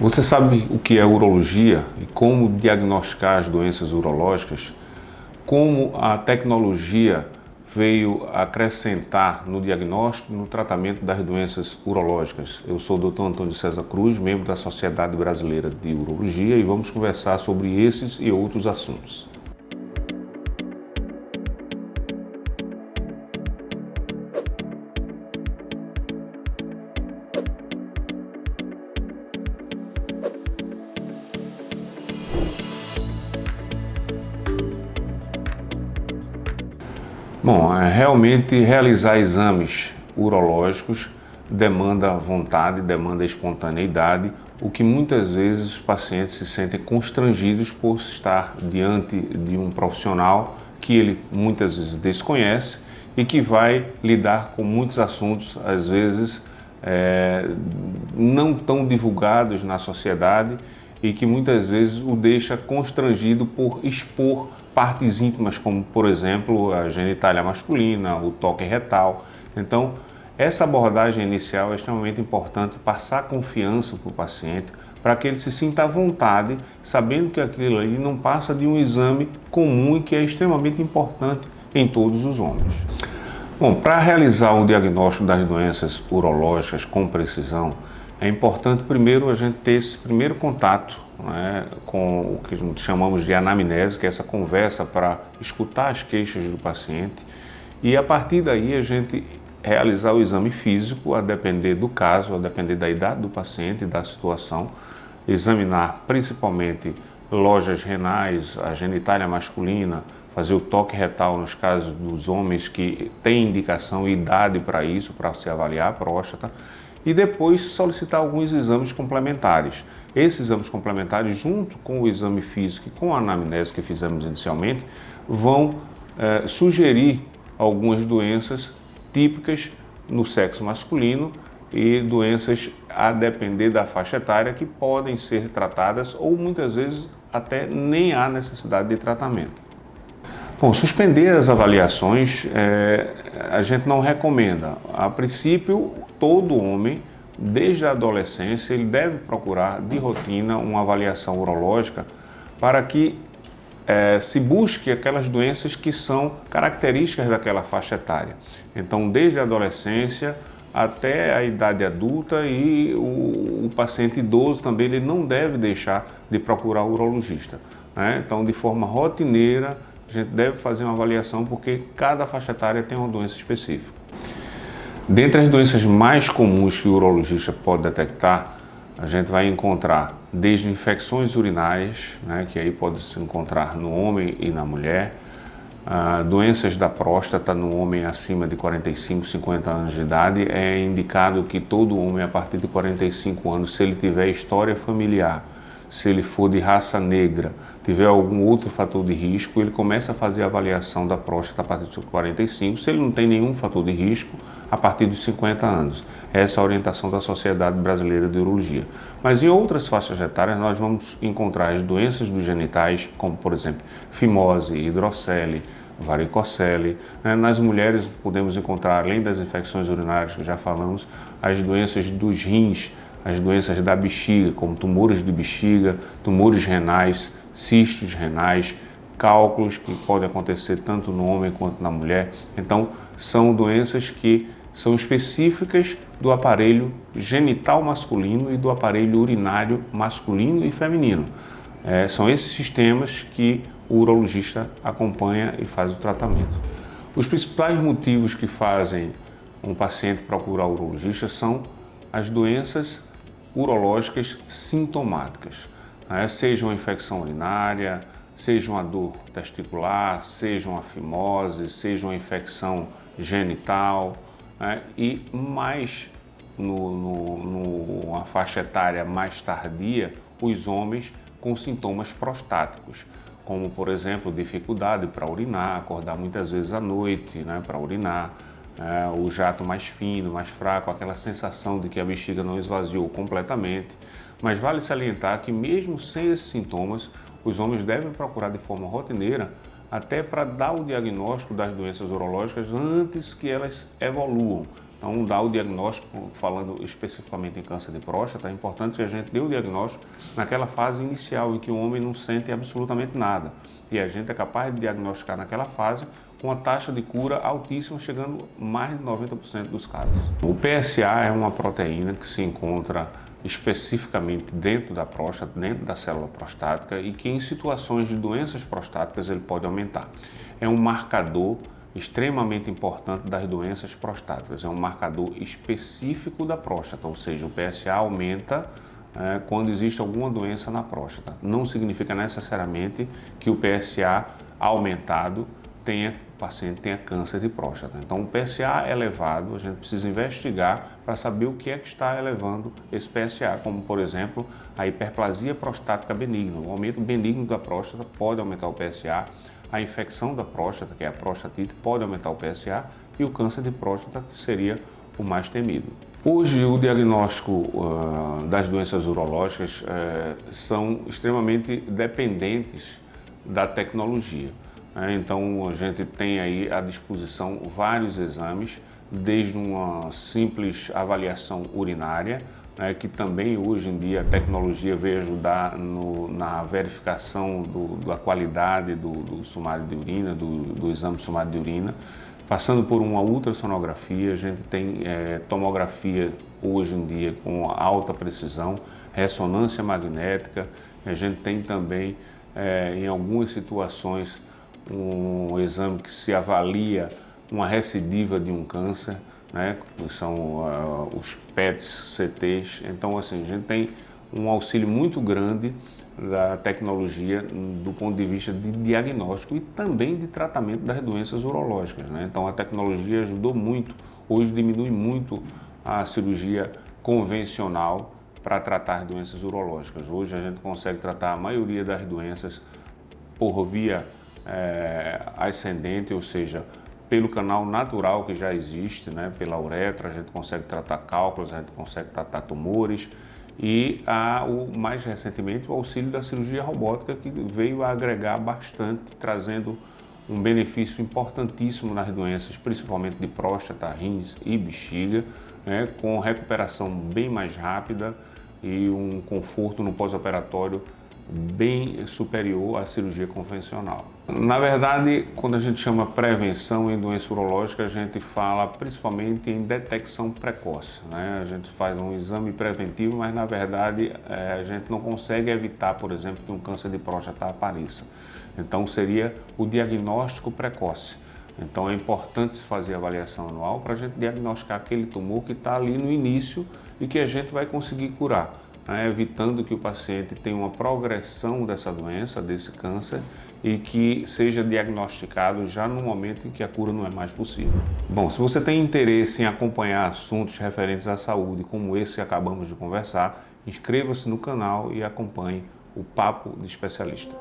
Você sabe o que é urologia e como diagnosticar as doenças urológicas? Como a tecnologia veio acrescentar no diagnóstico e no tratamento das doenças urológicas? Eu sou o Dr. Antônio César Cruz, membro da Sociedade Brasileira de Urologia, e vamos conversar sobre esses e outros assuntos. Bom, realmente realizar exames urológicos demanda vontade, demanda espontaneidade, o que muitas vezes os pacientes se sentem constrangidos por estar diante de um profissional que ele muitas vezes desconhece e que vai lidar com muitos assuntos, às vezes não tão divulgados na sociedade e que muitas vezes o deixa constrangido por expor partes íntimas, como por exemplo a genitália masculina, o toque retal. Então, essa abordagem inicial é extremamente importante, passar confiança para o paciente, para que ele se sinta à vontade, sabendo que aquilo ali não passa de um exame comum e que é extremamente importante em todos os homens. Bom, para realizar o diagnóstico das doenças urológicas com precisão, é importante primeiro a gente ter esse primeiro contato, né, com o que chamamos de anamnese, que é essa conversa para escutar as queixas do paciente, e a partir daí a gente realizar o exame físico, a depender do caso, a depender da idade do paciente e da situação, examinar principalmente lojas renais, a genitália masculina, fazer o toque retal nos casos dos homens que têm indicação e idade para isso, para se avaliar a próstata, e depois solicitar alguns exames complementares. Esses exames complementares, junto com o exame físico e com a anamnese que fizemos inicialmente, vão sugerir algumas doenças típicas no sexo masculino e doenças a depender da faixa etária que podem ser tratadas ou muitas vezes até nem há necessidade de tratamento. Bom, suspender as avaliações a gente não recomenda. A princípio, todo homem, desde a adolescência, ele deve procurar de rotina uma avaliação urológica para que se busque aquelas doenças que são características daquela faixa etária. Então, desde a adolescência até a idade adulta, e o paciente idoso também ele não deve deixar de procurar o urologista, né? Então, de forma rotineira, a gente deve fazer uma avaliação porque cada faixa etária tem uma doença específica. Dentre as doenças mais comuns que o urologista pode detectar, a gente vai encontrar desde infecções urinárias, né, que aí pode se encontrar no homem e na mulher, doenças da próstata no homem acima de 45, 50 anos de idade. É indicado que todo homem a partir de 45 anos, se ele tiver história familiar, se ele for de raça negra, tiver algum outro fator de risco, ele começa a fazer a avaliação da próstata a partir dos 45, se ele não tem nenhum fator de risco, a partir dos 50 anos. Essa é a orientação da Sociedade Brasileira de Urologia. Mas em outras faixas etárias nós vamos encontrar as doenças dos genitais, como por exemplo, fimose, hidrocele, varicocele. Nas mulheres podemos encontrar, além das infecções urinárias que já falamos, as doenças dos rins, as doenças da bexiga, como tumores de bexiga, tumores renais, cistos renais, cálculos que podem acontecer tanto no homem quanto na mulher. Então, são doenças que são específicas do aparelho genital masculino e do aparelho urinário masculino e feminino. São esses sistemas que o urologista acompanha e faz o tratamento. Os principais motivos que fazem um paciente procurar o urologista são as doenças urológicas sintomáticas, né? Seja uma infecção urinária, seja uma dor testicular, seja uma fimose, seja uma infecção genital, né? E mais numa faixa etária mais tardia, os homens com sintomas prostáticos, como por exemplo dificuldade para urinar, acordar muitas vezes à noite, né, para urinar, o jato mais fino, mais fraco, aquela sensação de que a bexiga não esvaziou completamente. Mas vale salientar que mesmo sem esses sintomas, os homens devem procurar de forma rotineira até para dar o diagnóstico das doenças urológicas antes que elas evoluam, Então, dar o diagnóstico, falando especificamente em câncer de próstata, é importante que a gente dê o diagnóstico naquela fase inicial em que o homem não sente absolutamente nada. E a gente é capaz de diagnosticar naquela fase com a taxa de cura altíssima, chegando a mais de 90% dos casos. O PSA é uma proteína que se encontra especificamente dentro da próstata, dentro da célula prostática, e que em situações de doenças prostáticas ele pode aumentar. É um marcador extremamente importante das doenças prostáticas, é um marcador específico da próstata, ou seja, o PSA aumenta quando existe alguma doença na próstata. Não significa necessariamente que o PSA aumentado o paciente tenha câncer de próstata. Então, o PSA elevado, a gente precisa investigar para saber o que é que está elevando esse PSA, como, por exemplo, a hiperplasia prostática benigna. O aumento benigno da próstata pode aumentar o PSA, a infecção da próstata, que é a prostatite, pode aumentar o PSA, e o câncer de próstata, que seria o mais temido. Hoje, o diagnóstico das doenças urológicas são extremamente dependentes da tecnologia. Então, a gente tem aí à disposição vários exames, desde uma simples avaliação urinária, que também hoje em dia a tecnologia veio ajudar na verificação da qualidade do sumário de urina, do exame sumário de urina, passando por uma ultrassonografia. A gente tem tomografia hoje em dia com alta precisão, ressonância magnética. A gente tem também, em algumas situações, um exame que se avalia uma recidiva de um câncer, que são os PETs, CTs. Então, assim, a gente tem um auxílio muito grande da tecnologia do ponto de vista de diagnóstico e também de tratamento das doenças urológicas. Então, a tecnologia ajudou muito. Hoje diminui muito a cirurgia convencional para tratar doenças urológicas. Hoje a gente consegue tratar a maioria das doenças por via ascendente, ou seja, pelo canal natural que já existe, pela uretra. A gente consegue tratar cálculos, a gente consegue tratar tumores, e mais recentemente o auxílio da cirurgia robótica, que veio a agregar bastante, trazendo um benefício importantíssimo nas doenças, principalmente de próstata, rins e bexiga, com recuperação bem mais rápida e um conforto no pós-operatório bem superior à cirurgia convencional. Na verdade, quando a gente chama prevenção em doença urológica, a gente fala principalmente em detecção precoce. A gente faz um exame preventivo, mas na verdade a gente não consegue evitar, por exemplo, que um câncer de próstata apareça. Então seria o diagnóstico precoce. Então é importante se fazer avaliação anual para a gente diagnosticar aquele tumor que está ali no início e que a gente vai conseguir curar, evitando que o paciente tenha uma progressão dessa doença, desse câncer, e que seja diagnosticado já no momento em que a cura não é mais possível. Bom, se você tem interesse em acompanhar assuntos referentes à saúde, como esse que acabamos de conversar, inscreva-se no canal e acompanhe o Papo de Especialista.